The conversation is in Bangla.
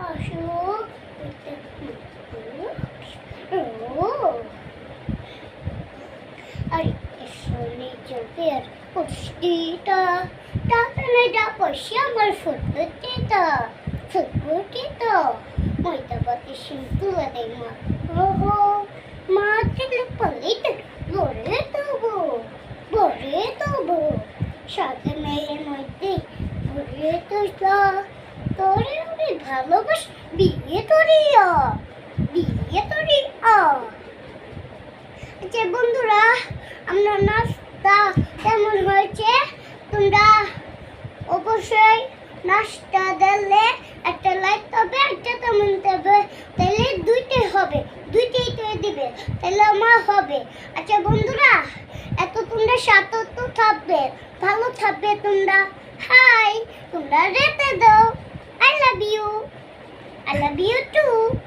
অশোক আর শনি চোখের পুষ্টিটা টাকাটা পয়সা আমার ফুটফুটিটা ময়দাবাতি শিল্পু দেয় মা ওহো মা থেকে পালিতে বরে তবু সাথে মেয়ের মধ্যে ভরে তো তোরে আমি ভালোবাস বিয়ে করিয়া আচ্ছা বন্ধুরা আমরা নাস্তা কেমন হয়েছে তোমরা অবশ্যই নাস্তা দিলে একটা লাইক হবে একটা কমেন্ট দেবে তাহলে দুইটাই তো দিবে তাহলে আমার হবে আচ্ছা বন্ধুরা এত তোমরা সাথে থাকবে ভালো থাকবে তোমরা হাই তোমরা রেতে দাও I love you too